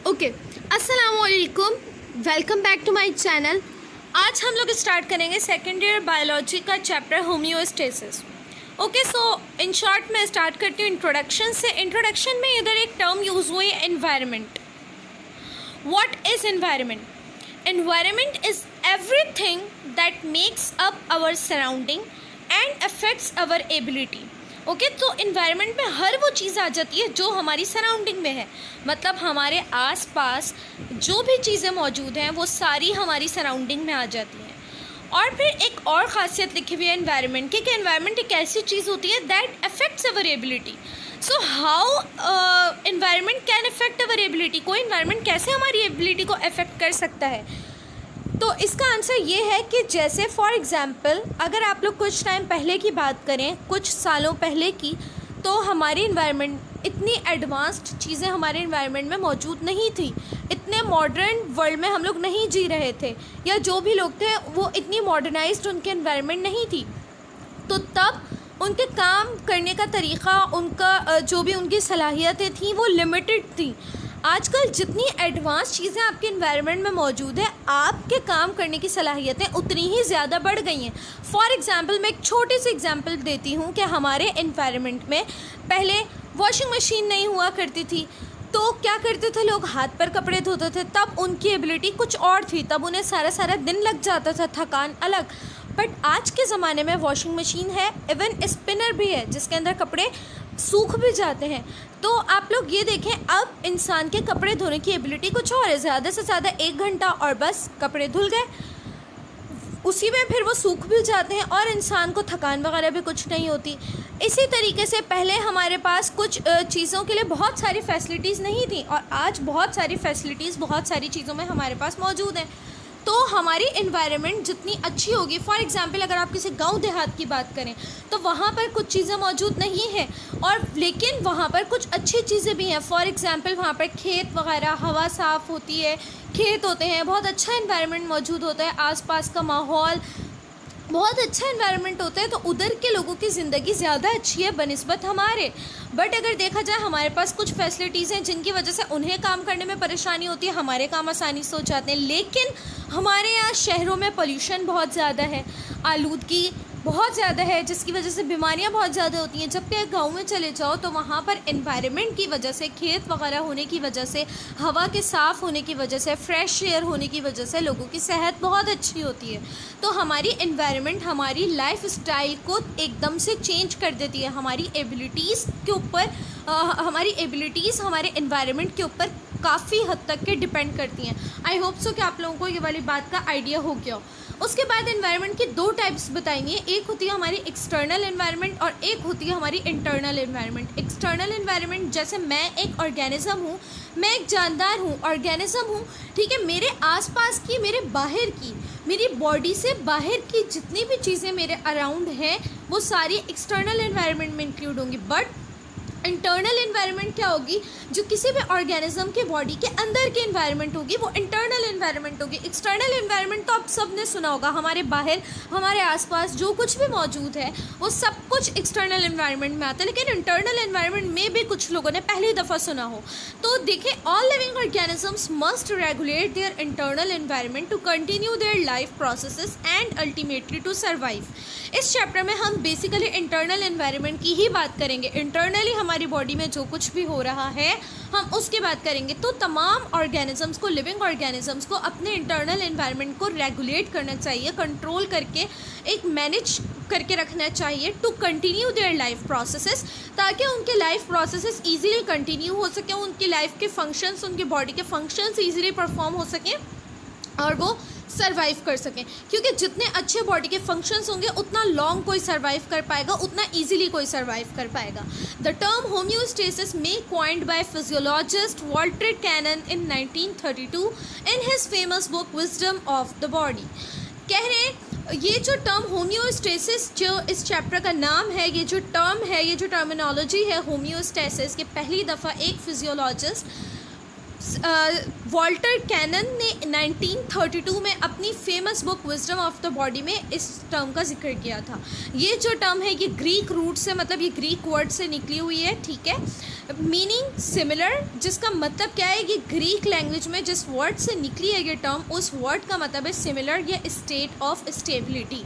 Okay, अस्सलामुअलैकुम, welcome back to my channel. आज हम लोग स्टार्ट करेंगे सेकेंड ईयर बायोलॉजी का chapter homeostasis. Okay, so in short मैं स्टार्ट करती हूँ इंट्रोडक्शन से। इंट्रोडक्शन में इधर एक टर्म यूज़ हुई है, environment. What is environment? Environment is everything that makes up our surrounding and affects our ability. Okay, तो इन्वायरमेंट में हर वो चीज़ आ जाती है जो हमारी सराउंडिंग में है, मतलब हमारे आसपास जो भी चीज़ें मौजूद हैं वो सारी हमारी सराउंडिंग में आ जाती हैं। और फिर एक और ख़ासियत लिखी हुई है एनवायरनमेंट की कि एनवायरनमेंट एक ऐसी चीज़ होती है that affects our ability. So how environment can affect our ability? कोई एनवायरनमेंट कैसे हमारी एबिलिटी को अफेक्ट कर सकता है? तो इसका आंसर ये है कि जैसे फॉर एग्ज़ाम्पल अगर आप लोग कुछ टाइम पहले की बात करें, कुछ सालों पहले की, तो हमारी इन्वायरमेंट इतनी एडवांस्ड चीज़ें हमारे इन्वायरमेंट में मौजूद नहीं थी। इतने मॉडर्न वर्ल्ड में हम लोग नहीं जी रहे थे, या जो भी लोग थे वो इतनी मॉडर्नाइज्ड उनकी इन्वायरमेंट नहीं थी। तो तब उनके काम करने का तरीक़ा, उनका जो भी उनकी सलाहियतें थी वो लिमिटेड थी। आजकल जितनी एडवांस चीज़ें आपके इन्वायरमेंट में मौजूद है, आपके काम करने की सलाहियतें उतनी ही ज़्यादा बढ़ गई हैं। फॉर एग्ज़ाम्पल मैं एक छोटी सी एग्ज़ाम्पल देती हूँ कि हमारे इन्वायरमेंट में पहले वॉशिंग मशीन नहीं हुआ करती थी, तो क्या करते थे लोग? हाथ पर कपड़े धोते थे। तब उनकी एबिलिटी कुछ और थी, तब उन्हें सारा सारा दिन लग जाता था, थकान अलग। बट आज के ज़माने में वॉशिंग मशीन है, इवन स्पिनर भी है जिसके अंदर कपड़े सूख भी जाते हैं। तो आप लोग ये देखें, अब इंसान के कपड़े धोने की एबिलिटी कुछ और है, ज़्यादा से ज़्यादा 1 घंटा और बस कपड़े धुल गए, उसी में फिर वो सूख भी जाते हैं और इंसान को थकान वगैरह भी कुछ नहीं होती। इसी तरीके से पहले हमारे पास कुछ चीज़ों के लिए बहुत सारी फैसिलिटीज़ नहीं थी, और आज बहुत सारी फैसिलिटीज़ बहुत सारी चीज़ों में हमारे पास मौजूद हैं। तो हमारी इन्वायरमेंट जितनी अच्छी होगी, फॉर एग्ज़ाम्पल अगर आप किसी गांव देहात की बात करें तो वहाँ पर कुछ चीज़ें मौजूद नहीं हैं, और लेकिन वहाँ पर कुछ अच्छी चीज़ें भी हैं। फॉर एग्ज़ाम्पल वहाँ पर खेत वगैरह, हवा साफ़ होती है, खेत होते हैं, बहुत अच्छा इन्वायरमेंट मौजूद होता है, आसपास का माहौल बहुत अच्छा इन्वायरमेंट होता है। तो उधर के लोगों की ज़िंदगी ज़्यादा अच्छी है बनिस्बत हमारे। बट अगर देखा जाए, हमारे पास कुछ फैसिलिटीज़ हैं जिनकी वजह से उन्हें काम करने में परेशानी होती है, हमारे काम आसानी से हो जाते हैं। लेकिन हमारे यहाँ शहरों में पोल्यूशन बहुत ज़्यादा है, आलूदगी बहुत ज़्यादा है, जिसकी वजह से बीमारियां बहुत ज़्यादा होती हैं। जबकि गांव में चले जाओ तो वहाँ पर एनवायरनमेंट की वजह से, खेत वगैरह होने की वजह से, हवा के साफ़ होने की वजह से, फ्रेश एयर होने की वजह से लोगों की सेहत बहुत अच्छी होती है। तो हमारी एनवायरनमेंट हमारी लाइफ स्टाइल को एकदम से चेंज कर देती है। हमारी एबिलिटीज़ के ऊपर हमारी एबिलिटीज़ हमारे एनवायरनमेंट के ऊपर काफ़ी हद तक के डिपेंड करती हैं। आई होप सो कि आप लोगों को ये वाली बात का आइडिया हो गया हो। उसके बाद एनवायरनमेंट की 2 टाइप्स बताएंगे, एक होती है हमारी एक्सटर्नल एनवायरनमेंट और एक होती है हमारी इंटरनल एनवायरनमेंट। एक्सटर्नल एनवायरनमेंट, जैसे मैं एक ऑर्गेनिज्म हूँ, मैं एक जानदार हूँ, ऑर्गेनिज्म हूँ, ठीक है। मेरे आसपास की, मेरे बाहर की, मेरी बॉडी से बाहर की जितनी भी चीज़ें मेरे अराउंड हैं वो सारी एक्सटर्नल एनवायरनमेंट में इंक्लूड होंगी। बट इंटरनल एनवायरनमेंट क्या होगी? जो किसी भी ऑर्गेनिज्म के बॉडी के अंदर की एनवायरनमेंट होगी वो इंटरनल एनवायरनमेंट होगी। एक्सटर्नल एनवायरनमेंट तो आप सब ने सुना होगा, हमारे बाहर, हमारे आसपास जो कुछ भी मौजूद है वो सब कुछ एक्सटर्नल एनवायरनमेंट में आता है। लेकिन इंटरनल एनवायरनमेंट में भी कुछ लोगों ने पहली दफ़ा सुना हो। तो देखिए, all living organisms must regulate their internal environment to continue their life processes and ultimately to survive. इस चैप्टर में हम बेसिकली इंटरनल एनवायरनमेंट की ही बात करेंगे। इंटरनली हमारी बॉडी में जो कुछ भी हो रहा है हम उसकी बात करेंगे। तो तमाम ऑर्गेनिजम्स को, लिविंग ऑर्गेनिजम्स को अपने इंटरनल एनवायरनमेंट को रेगुलेट करना चाहिए, कंट्रोल करके एक मैनेज करके रखना चाहिए to continue their life processes, ताकि उनके लाइफ प्रोसेसेस ईजिली कंटिन्यू हो सकें, उनकी लाइफ के फंक्शंस, उनकी बॉडी के फंक्शंस ईजिली परफॉर्म हो सकें और वो सर्वाइव कर सकें। क्योंकि जितने अच्छे बॉडी के फंक्शंस होंगे उतना लॉन्ग कोई सर्वाइव कर पाएगा, उतना इजीली कोई सर्वाइव कर पाएगा। द टर्म होम्योस्टेसिस में coined by physiologist Walter Cannon in 1932 in his famous book Wisdom of the Body. कह रहे हैं ये जो टर्म होम्योस्टेसिस, जो इस चैप्टर का नाम है, ये जो टर्म है, ये जो टर्मिनोलॉजी है होम्योस्टेसिस, के पहली दफ़ा एक फिजियोलॉजिस्ट वॉल्टर कैनन ने 1932 में अपनी famous book Wisdom of the body में इस टर्म का जिक्र किया था। ये जो टर्म है ये ग्रीक रूट से, मतलब ये ग्रीक वर्ड से निकली हुई है, ठीक है। मीनिंग सिमिलर, जिसका मतलब क्या है, ये ग्रीक लैंग्वेज में जिस वर्ड से निकली है ये टर्म, उस वर्ड का मतलब है सिमिलर या स्टेट ऑफ स्टेबिलिटी,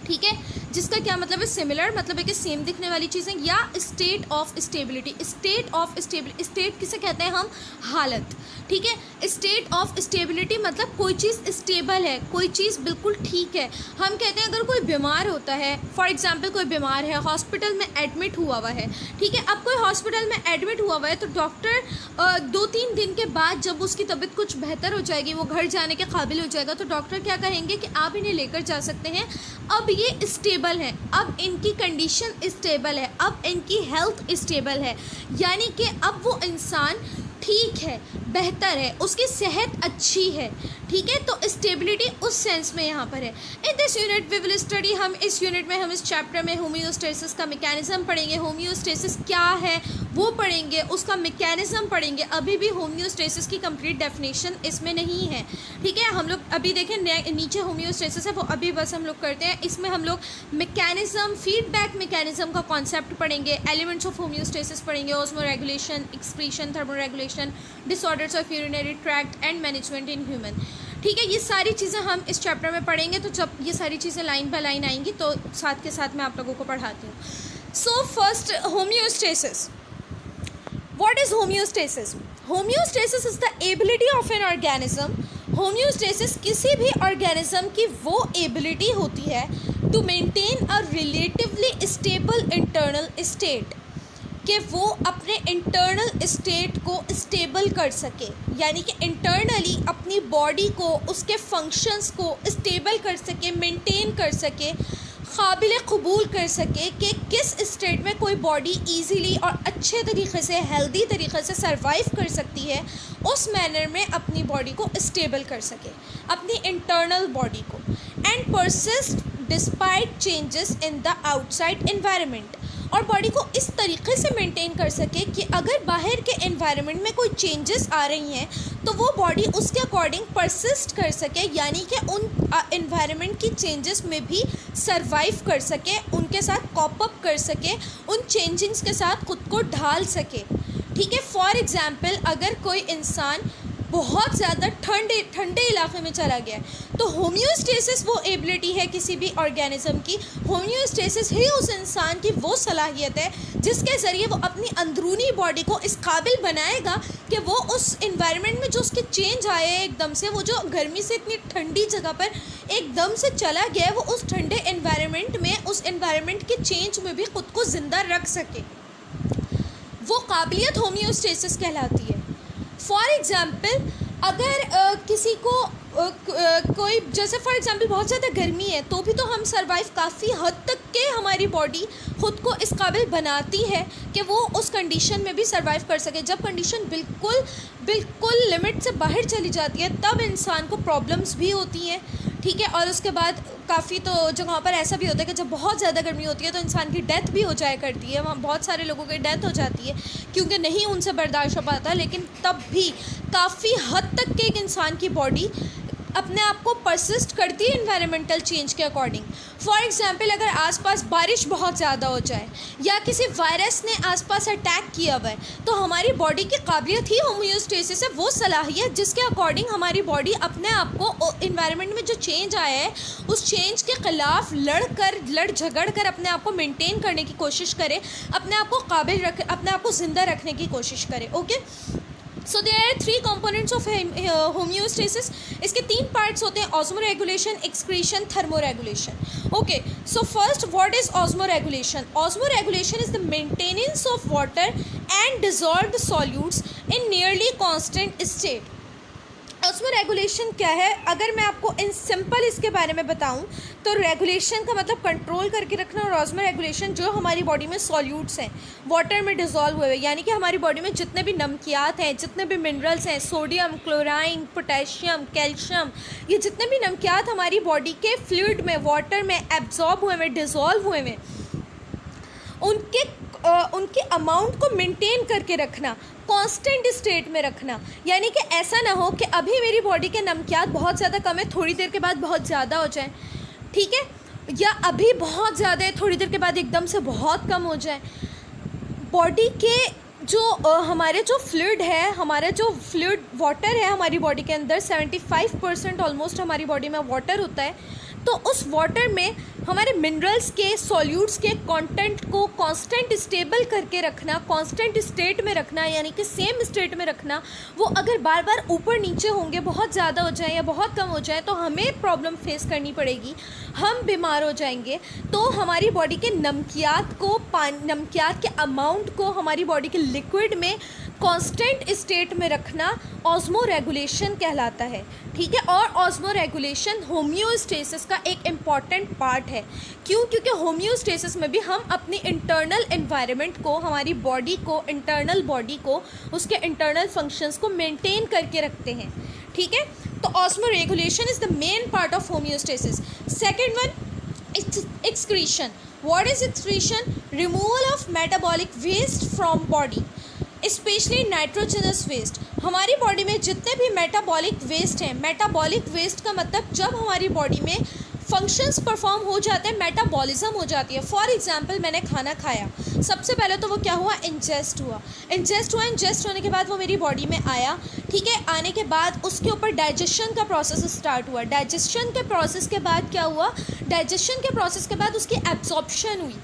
ठीक है। जिसका क्या मतलब है, सिमिलर मतलब है कि सेम दिखने वाली चीज़ें, या state of stability. State of stability, state किसे कहते हैं हम, हालत, ठीक है। स्टेट ऑफ स्टेबिलिटी मतलब कोई चीज़ स्टेबल है, कोई चीज़ बिल्कुल ठीक है। हम कहते हैं अगर कोई बीमार होता है, फॉर एग्जांपल कोई बीमार है, हॉस्पिटल में एडमिट हुआ हुआ है, ठीक है। अब कोई हॉस्पिटल में एडमिट हुआ हुआ है तो डॉक्टर 2-3 दिन के बाद जब उसकी तबीयत कुछ बेहतर हो जाएगी, वो घर जाने के काबिल हो जाएगा, तो डॉक्टर क्या कहेंगे कि आप इन्हें लेकर जा सकते हैं, अब ये स्टेबल है, अब इनकी कंडीशन स्टेबल है, अब इनकी हेल्थ स्टेबल है, यानी कि अब वो इंसान ठीक है, बेहतर है, उसकी सेहत अच्छी है, ठीक है। तो स्टेबिलिटी उस सेंस में यहाँ पर है। In this unit we will study, हम इस यूनिट में, हम इस चैप्टर में होम्योस्टेसिस का मैकेनिज्म पढ़ेंगे। होम्योस्टेसिस क्या है वो पढ़ेंगे, उसका मैकेनिज्म पढ़ेंगे। अभी भी होम्योस्टेसिस की कंप्लीट डेफिनेशन इसमें नहीं है, ठीक है। हम लोग अभी देखें नीचे होम्योस्टेसिस है वो अभी बस हम लोग करते हैं। इसमें हम लोग मैकेनिज्म, फीडबैक मैकेनिज्म का कॉन्सेप्ट पढ़ेंगे, एलिमेंट्स ऑफ होम्योस्टेसिस पढ़ेंगे, osmo regulation, excretion, thermo regulation, disorders of urinary tract and management in human, ठीक है। ये सारी चीज़ें हम इस चैप्टर में पढ़ेंगे। तो जब ये सारी चीज़ें लाइन बाय लाइन आएंगी तो साथ के साथ मैं आप लोगों को पढ़ाती हूँ। So first, homeostasis. What is homeostasis? Homeostasis is the ability of an organism. Homeostasis किसी भी ऑर्गेनिज्म की वो एबिलिटी होती है to maintain a relatively stable internal state, कि वो अपने इंटरनल स्टेट को स्टेबल कर सके, यानी कि इंटरनली अपनी बॉडी को, उसके फंक्शंस को स्टेबल कर सके, मेंटेन कर सके, काबिल कबूल कर सके कि किस स्टेट में कोई बॉडी इजीली और अच्छे तरीके से, हेल्दी तरीके से सर्वाइव कर सकती है, उस मैनर में अपनी बॉडी को स्टेबल कर सके, अपनी इंटरनल बॉडी को, and persist despite changes in the outside environment, और बॉडी को इस तरीके से मेंटेन कर सके कि अगर बाहर के एनवायरनमेंट में कोई चेंजेस आ रही हैं तो वो बॉडी उसके अकॉर्डिंग परसिस्ट कर सके, यानी कि उन एनवायरनमेंट की चेंजेस में भी सरवाइव कर सके, उनके साथ कॉप अप कर सके, उन चेंजिंग्स के साथ खुद को ढाल सके, ठीक है। फॉर एग्ज़ाम्पल अगर कोई इंसान बहुत ज़्यादा ठंडे इलाके में चला गया है तो होम्योस्टेसिस वो एबिलिटी है किसी भी ऑर्गेनिज्म की। होम्योस्टेसिस ही उस इंसान की वो सलाहियत है जिसके ज़रिए वो अपनी अंदरूनी बॉडी को इस काबिल बनाएगा कि वो उस इन्वायरमेंट में जो उसके चेंज आए हैं एकदम से, वो जो गर्मी से इतनी ठंडी जगह पर एकदम से चला गया है, वो उस ठंडे इन्वायरमेंट में, उस इन्वायरमेंट के चेंज में भी ख़ुद को ज़िंदा रख सके। वो काबिलियत होम्योस्टेसिस कहलाती है। फॉर एग्ज़ाम्पल अगर किसी को कोई, जैसे फॉर एग्ज़ाम्पल बहुत ज़्यादा गर्मी है तो भी तो हम सर्वाइव काफ़ी हद तक के हमारी बॉडी ख़ुद को इस काबिल बनाती है कि वो उस कंडीशन में भी सर्वाइव कर सके। जब कंडीशन बिल्कुल लिमिट से बाहर चली जाती है तब इंसान को प्रॉब्लम्स भी होती हैं, ठीक है। और उसके बाद काफ़ी तो जगहों पर ऐसा भी होता है कि जब बहुत ज़्यादा गर्मी होती है तो इंसान की डेथ भी हो जाया करती है। वहाँ बहुत सारे लोगों की डेथ हो जाती है क्योंकि नहीं उनसे बर्दाश्त हो पाता, लेकिन तब भी काफ़ी हद तक के एक इंसान की बॉडी अपने आप को परसिस्ट करती है इन्वायरमेंटल चेंज के अकॉर्डिंग। फॉर एग्ज़ाम्पल अगर आसपास बारिश बहुत ज़्यादा हो जाए या किसी वायरस ने आसपास अटैक किया हुआ है तो हमारी बॉडी की काबिलियत ही होम्योस्टेसिस है, वो सलाहियत जिसके अकॉर्डिंग हमारी बॉडी अपने आप को इन्वायरमेंट में जो चेंज आया है उस चेंज के ख़िलाफ़ लड़ झगड़ कर अपने आप को मेनटेन करने की कोशिश करे, अपने आप को काबिल रख, अपने आप को ज़िंदा रखने की कोशिश करे। Okay, so there are 3 components of homeostasis. इसके 3 पार्ट्स होते हैं, osmoregulation, excretion, thermoregulation. Okay, so first what is osmoregulation? Osmoregulation is the maintenance of water and dissolved solutes in nearly constant state. Osmoregulation क्या है? अगर मैं आपको in simple इसके बारे में बताऊं तो रेगुलेशन का मतलब कंट्रोल करके रखना, और ऑस्मो रेगुलेशन जो हमारी बॉडी में सॉल्यूट्स हैं वाटर में डिज़ोल्व हुए, यानी कि हमारी बॉडी में जितने भी नमकियात हैं, जितने भी मिनरल्स हैं, सोडियम, क्लोराइन, पोटेशियम, कैल्शियम, ये जितने भी नमकियात हमारी बॉडी के फ्लूइड में, वाटर में एब्जॉर्ब हुए में, डिज़ोल्व हुए में, उनके उनके अमाउंट को मेंटेन करके रखना, कांस्टेंट स्टेट में रखना। यानी कि ऐसा ना हो कि अभी मेरी बॉडी के नमकियात बहुत ज़्यादा कम है, थोड़ी देर के बाद बहुत ज़्यादा हो जाए, ठीक है, या अभी बहुत ज़्यादा है, थोड़ी देर के बाद एकदम से बहुत कम हो जाए। बॉडी के जो हमारे जो फ्लूइड है, हमारा जो फ्लूइड वाटर है हमारी बॉडी के अंदर 75% ऑलमोस्ट हमारी बॉडी में वाटर होता है। तो उस वाटर में हमारे मिनरल्स के, सॉल्यूट्स के कंटेंट को कांस्टेंट स्टेबल करके रखना, कांस्टेंट स्टेट में रखना, यानी कि सेम स्टेट में रखना। वो अगर बार बार ऊपर नीचे होंगे, बहुत ज़्यादा हो जाए या बहुत कम हो जाए, तो हमें प्रॉब्लम फेस करनी पड़ेगी, हम बीमार हो जाएंगे। तो हमारी बॉडी के नमकियात को, नमकियात के अमाउंट को हमारी बॉडी के लिक्विड में कांस्टेंट स्टेट में रखना ऑस्मो रेगुलेशन कहलाता है, ठीक है। और ऑस्मो रेगुलेशन होम्योस्टेसिस का एक इम्पॉर्टेंट पार्ट है। क्यों? क्योंकि होम्योस्टेसिस में भी हम अपनी इंटरनल एनवायरनमेंट को, हमारी बॉडी को, इंटरनल बॉडी को, उसके इंटरनल फंक्शंस को मेंटेन करके रखते हैं, ठीक है। तो osmoregulation is the main part of homeostasis. Second one, excretion. What is excretion? Removal of metabolic waste from body, specially nitrogenous waste. हमारी बॉडी में जितने भी मेटाबॉलिक वेस्ट हैं, मेटाबॉलिक वेस्ट का मतलब जब हमारी बॉडी में फंक्शंस परफॉर्म हो जाते हैं, मेटाबॉलिज्म हो जाती है। फॉर एग्जांपल, मैंने खाना खाया, सबसे पहले तो वो क्या हुआ? इंजेस्ट हुआ। इंजेस्ट होने के बाद वो मेरी बॉडी में आया, ठीक है। आने के बाद उसके ऊपर डाइजेशन का प्रोसेस स्टार्ट हुआ। डाइजेशन के प्रोसेस के बाद क्या हुआ? डाइजेशन के प्रोसेस के बाद उसकी एब्जॉर्प्शन हुई।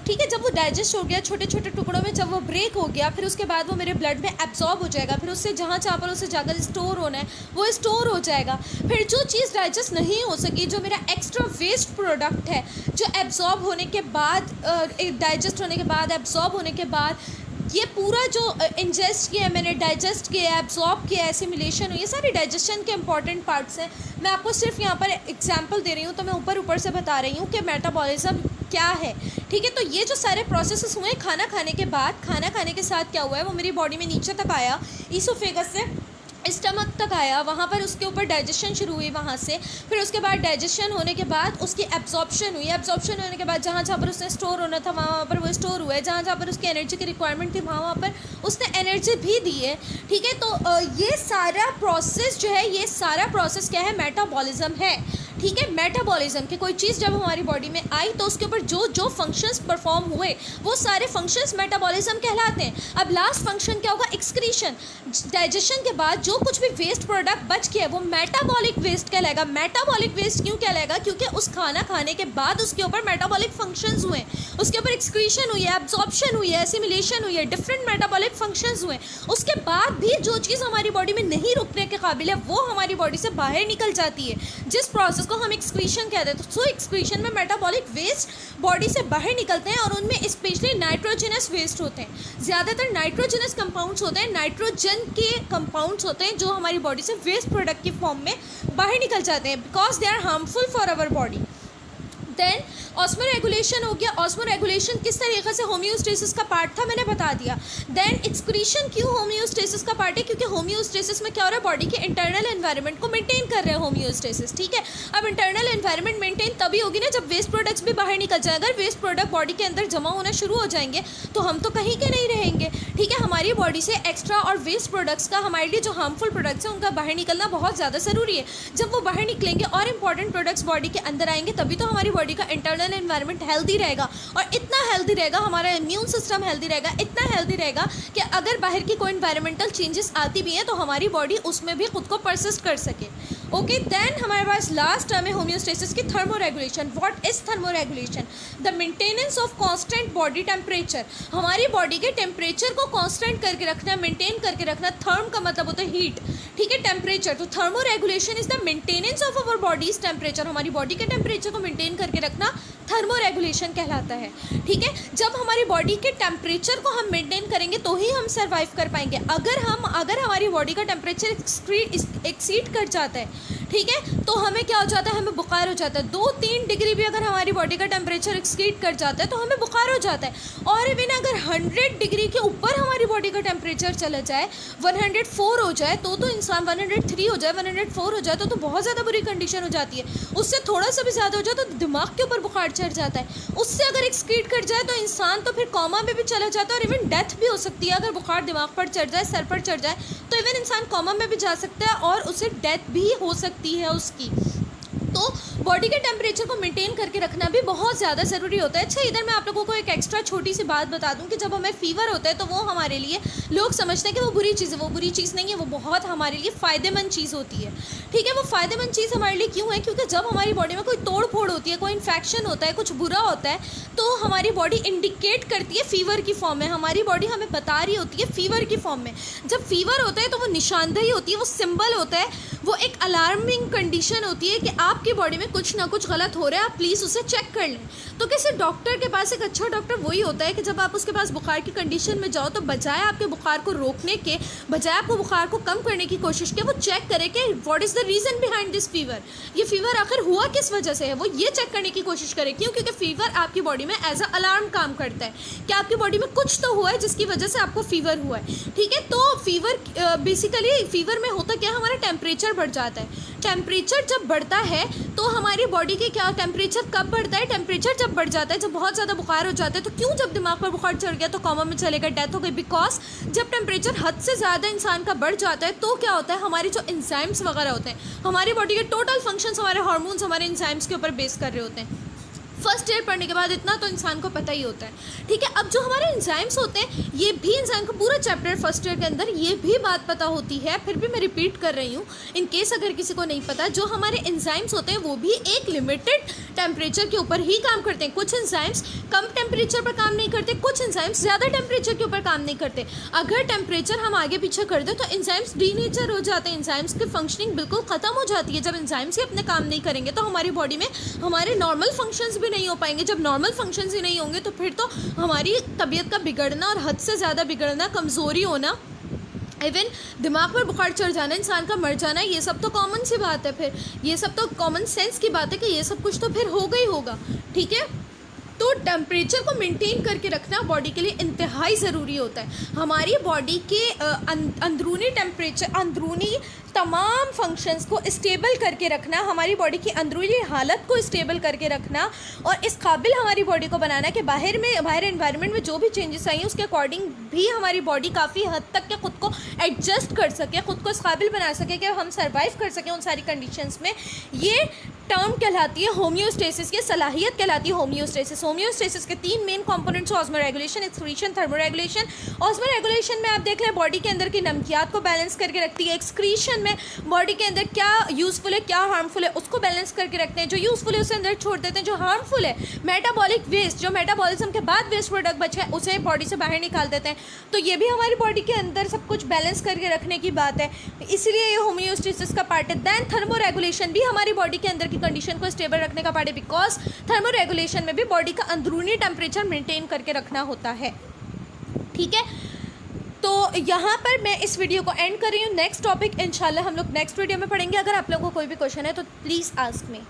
ठीक है, जब वो डाइजेस्ट हो गया छोटे छोटे टुकड़ों में, जब वो ब्रेक हो गया, फिर उसके बाद वो मेरे ब्लड में एब्जॉर्ब हो जाएगा। फिर उससे जहाँ पर उसे जाकर स्टोर होना है वो स्टोर हो जाएगा। फिर जो चीज़ डाइजेस्ट नहीं हो सकी, जो मेरा एक्स्ट्रा वेस्ट प्रोडक्ट है, जो एब्जॉर्ब होने के बाद, डाइजेस्ट होने के बाद, एब्जॉर्ब होने के बाद, ये पूरा जो इंजेस्ट किया है मैंने, डाइजेस्ट किया है, एब्जॉर्ब किया है, एसिमिलेशन हुई, ये सारे डाइजेशन के इंपॉर्टेंट पार्ट्स हैं। मैं आपको सिर्फ यहाँ पर एग्जांपल दे रही हूँ, तो मैं ऊपर से बता रही हूँ कि मेटाबॉलिज्म क्या है, ठीक है। तो ये जो सारे प्रोसेसेस हुए खाना खाने के बाद, खाना खाने के साथ क्या हुआ है, वो मेरी बॉडी में नीचे तक आया, ईसोफेगस से स्टमक तक आया, वहाँ पर उसके ऊपर डाइजेशन शुरू हुई वहाँ से। फिर उसके बाद डाइजेशन होने के बाद उसकी एब्जॉर्प्शन हुई। एब्जॉर्प्शन होने के बाद जहाँ पर उसने स्टोर होना था वहाँ पर वो स्टोर हुआ है। जहाँ पर उसकी एनर्जी की रिक्वायरमेंट थी वहाँ पर उसने एनर्जी भी दी है, ठीक है। तो ये सारा प्रोसेस जो है, ये सारा प्रोसेस क्या है? मेटाबॉलिज्म है, ठीक है। मेटाबॉलिज्म की कोई चीज़ जब हमारी बॉडी में आई तो उसके ऊपर जो जो फंक्शंस परफॉर्म हुए वो सारे फंक्शंस मेटाबॉलिज्म कहलाते हैं। अब लास्ट फंक्शन क्या होगा? एक्सक्रीशन। डाइजेशन के बाद जो कुछ भी वेस्ट प्रोडक्ट बच गया है वो मेटाबॉलिक वेस्ट कहलाएगा। मेटाबॉलिक वेस्ट क्यों कहलाएगा? क्योंकि उस खाना खाने के बाद उसके ऊपर मेटाबॉलिक फंक्शंस हुए, उसके ऊपर एक्सक्रीशन हुई है, एब्जॉर्प्शन हुई है, एसिमिलेशन हुई है, डिफरेंट मेटाबॉलिक फंक्शंस हुए। उसके बाद भी जो चीज़ हमारी बॉडी में नहीं रुकने के काबिल है वो हमारी बॉडी से बाहर निकल जाती है, जिस प्रोसेस को हम एक्सक्रीशन कहते हैं। सो एक्सक्रीशन में मेटाबॉलिक वेस्ट बॉडी से बाहर निकलते हैं और उनमें स्पेशली नाइट्रोजनस वेस्ट होते हैं। ज़्यादातर नाइट्रोजनस कंपाउंड्स होते हैं, नाइट्रोजन के कंपाउंड्स होते हैं जो हमारी बॉडी से वेस्ट प्रोडक्ट की फॉर्म में बाहर निकल जाते हैं, because they are harmful for our body. Then osmoregulation हो गया। ऑस्मो रेगुलेशन किस तरीके से होम्योस्टेसिस का पार्ट था मैंने बता दिया। देन एक्सक्रीशन क्यों होम्योस्टेसिस का पार्ट है? क्योंकि होम्योस्टेसिस में क्या हो रहा है? बॉडी के इंटरनल एनवायरनमेंट को मेंटेन कर रहे हैं होम्योस्टेसिस, ठीक है। अब इंटरनल एनवायरनमेंट मेंटेन तभी होगी ना जब वेस्ट प्रोडक्ट्स भी बाहर निकल जाए। अगर वेस्ट प्रोडक्ट बॉडी के अंदर जमा होना शुरू हो जाएंगे तो हम तो कहीं के नहीं रहेंगे, ठीक है। हमारी बॉडी से एक्स्ट्रा और वेस्ट प्रोडक्ट्स का, हमारे लिए जो हार्मफुल प्रोडक्ट्स हैं उनका बाहर निकलना बहुत ज़्यादा ज़रूरी है। जब वो बाहर निकलेंगे और इंपॉर्टेंट प्रोडक्ट्स बॉडी के अंदर आएंगे तभी तो हमारी बॉडी का इंटरनल एनवायरनमेंट हेल्दी रहेगा। और इतना हेल्दी रहेगा, हमारा इम्यून सिस्टम हेल्दी रहेगा, इतना हेल्दी रहेगा कि अगर बाहर की कोई एनवायरमेंटल चेंजेस आती भी हैं तो हमारी बॉडी उसमें भी खुद को परसिस्ट कर सके। ओके, देन हमारे पास लास्ट टर्म है होम्योस्टेसिस की thermoregulation. What is thermoregulation? The maintenance of constant body temperature. हमारी बॉडी के टेम्परेचर को कांस्टेंट करके रखना, मेंटेन करके रखना। थर्म का मतलब होता है हीट, ठीक है, टेम्परेचर। तो thermoregulation is the maintenance of our bodies temperature. हमारी बॉडी के टेम्परेचर को मेंटेन करके रखना थर्मोरेगुलेशन कहलाता है, ठीक है। जब हमारी बॉडी के टेम्परेचर को हम मेंटेन करेंगे तो ही हम सर्वाइव कर पाएंगे। अगर हमारी बॉडी का टेम्परेचर एक्सीड कर जाता है, ठीक है, तो हमें क्या हो जाता है? हमें बुखार हो जाता है। 2-3 डिग्री भी अगर हमारी बॉडी का टेम्परेचर एक्सीड कर जाता है तो हमें बुखार बुखार हो जाता है। और इवन अगर 100 डिग्री के ऊपर हमारी बॉडी का टेम्परेचर चला जाए, 104 हो जाए तो इंसान 103 हो जाए, 104 हो जाए तो बहुत ज़्यादा बुरी कंडीशन हो जाती है। उससे थोड़ा सा भी ज़्यादा हो जाए तो दिमाग के ऊपर बुखार चढ़ जाता है। उससे अगर एक्सक्रीट कर जाए तो इंसान तो फिर कोमा में भी चला जाता है और इवन डेथ भी हो सकती है। अगर बुखार दिमाग पर चढ़ जाए, सर पर चढ़ जाए तो इवन इंसान कोमा में भी जा सकता है और उसे डेथ भी हो सकती है उसकी। तो बॉडी के टेम्परेचर को मेंटेन करके रखना भी बहुत ज़्यादा ज़रूरी होता है। अच्छा, इधर मैं आप लोगों को एक एक्स्ट्रा छोटी सी बात बता दूं कि जब हमें फ़ीवर होता है तो वो हमारे लिए लोग समझते हैं कि वो बुरी चीज़ है। वो बुरी चीज़ नहीं है, वो बहुत हमारे लिए फ़ायदेमंद चीज़ होती है। ठीक है, वो फ़ायदेमंद चीज़ हमारे लिए क्यों है? क्योंकि जब हमारी बॉडी में कोई तोड़ फोड़ होती है, कोई इन्फेक्शन होता है, कुछ बुरा होता है, तो हमारी बॉडी इंडिकेट करती है फ़ीवर की फॉर्म में। हमारी बॉडी हमें बता रही होती है फ़ीवर की फॉर्म में। जब फ़ीवर होता है तो वो निशानदेही होती है, वो सिंबल होता है, वो एक अलार्मिंग कंडीशन होती है कि आपकी बॉडी में कुछ ना कुछ गलत हो रहा है, आप प्लीज़ उसे चेक कर लें। तो किसी डॉक्टर के पास, एक अच्छा डॉक्टर वही होता है कि जब आप उसके पास बुखार की कंडीशन में जाओ तो बजाय आपके बुखार को रोकने के, बजाय आपको बुखार को कम करने की कोशिश के, वो चेक करे कि what is the reason behind this fever. ये फीवर आखिर हुआ किस वजह से है, वो ये चेक करने की कोशिश करे। क्यों? क्योंकि फीवर आपकी बॉडी में एज अ अलार्म काम करता है कि आपकी बॉडी में कुछ तो हुआ है जिसकी वजह से आपको फीवर हुआ है। ठीक है, तो फीवर बेसिकली फीवर में होता क्या है, हमारा टेम्परेचर बढ़ जाता है। टेम्परेचर जब बढ़ता है तो हमारी बॉडी के क्या, टेम्परेचर कब बढ़ता है? टेम्परेचर जब बढ़ जाता है, जब बहुत ज़्यादा बुखार हो जाता है। तो क्यों? जब दिमाग पर बुखार चढ़ गया तो कोमा में चले गए, डेथ हो गई। बिकॉज जब टेम्परेचर हद से ज़्यादा इंसान का बढ़ जाता है तो क्या होता है, हमारी जो एंजाइम्स वगैरह होते हैं, हमारी बॉडी के टोटल फंक्शंस, हमारे हार्मोन्स हमारे एंजाइम्स के ऊपर बेस कर रहे होते हैं। फर्स्ट ईयर पढ़ने के बाद इतना तो इंसान को पता ही होता है। ठीक है, अब जो हमारे एंजाइम्स होते हैं, ये भी इंसान को पूरा चैप्टर फर्स्ट ईयर के अंदर ये भी बात पता होती है, फिर भी मैं रिपीट कर रही हूँ इन केस अगर किसी को नहीं पता। जो हमारे एंजाइम्स होते हैं वो भी एक लिमिटेड टेम्परेचर के ऊपर ही काम करते हैं। कुछ एंजाइम्स कम टेम्परेचर पर काम नहीं करते, कुछ एंजाइम्स ज़्यादा टेम्परेचर के ऊपर काम नहीं करते। अगर टेम्परेचर हम आगे पीछे कर दें तो एंजाइम्स डीनेचर हो जाते हैं, एंजाइम्स की फंक्शनिंग बिल्कुल ख़त्म हो जाती है। जब एंजाइम्स ही अपने काम नहीं करेंगे तो हमारी बॉडी में हमारे नॉर्मल फंक्शंस भी नहीं हो पाएंगे। जब नॉर्मल फंक्शंस ही नहीं होंगे तो फिर तो हमारी तबीयत का बिगड़ना और हद से ज़्यादा बिगड़ना, कमज़ोरी होना, इवन दिमाग पर बुखार चढ़ जाना, इंसान का मर जाना, ये सब तो कॉमन सी बात है। फिर ये सब तो कॉमन सेंस की बात है कि ये सब कुछ तो फिर होगा ही होगा। ठीक है, तो टेम्परेचर को मेंटेन करके रखना बॉडी के लिए इंतहाई ज़रूरी होता है। हमारी बॉडी के अंदरूनी टेम्परेचर, अंदरूनी तमाम फंक्शंस को स्टेबल करके रखना, हमारी बॉडी की अंदरूनी हालत को स्टेबल करके रखना और इस काबिल हमारी बॉडी को बनाना कि बाहर एनवायरनमेंट में जो भी चेंजेस आई हैं उसके अकॉर्डिंग भी हमारी बॉडी काफ़ी हद तक के ख़ुद को एडजस्ट कर सके, ख़ुद को इस काबिल बना सके कि हम सर्वाइव कर सकें उन सारी कंडीशंस में। ये टर्म कहलाती है होम्योस्टेसिस, की सलाहियत कहलाती है होम्योस्टेसिस। होम्योस्टेसिस के 3 main components, osmo regulation, excretion, thermo regulation. Osmo regulation में आप देख लें बॉडी के अंदर की नमकियात को बैलेंस करके रखती है। एक्सक्रीशन में बॉडी के अंदर क्या यूज़फुल है, क्या हार्मफुल है, उसको बैलेंस करके रखते हैं। जो यूज़फुल है उसे अंदर छोड़ देते हैं, जो हार्मफुल है, मेटाबॉलिक वेस्ट, जो मेटाबॉलिज्म के बाद वेस्ट प्रोडक्ट बचे हैं उसे बॉडी से बाहर निकाल देते हैं। तो ये भी हमारी बॉडी के अंदर सब कुछ बैलेंस करके रखने की बात है, इसलिए ये होम्योस्टेसिस का पार्ट है। दैन थर्मो रेगुलेशन भी हमारी बॉडी के अंदर की कंडीशन को स्टेबल रखने का पार्ट है, बिकॉज थर्मो रेगुलेशन में भी बॉडी का अंदरूनी टेम्परेचर मेंटेन करके रखना होता है। ठीक है, तो यहाँ पर मैं इस वीडियो को एंड कर रही हूँ। नेक्स्ट टॉपिक इंशाल्लाह हम लोग नेक्स्ट वीडियो में पढ़ेंगे। अगर आप लोगों को कोई भी क्वेश्चन है तो please ask me.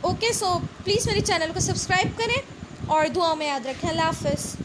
Okay, so please मेरे चैनल को सब्सक्राइब करें और दुआ में याद रखें। अल्लाह हाफ़िज़।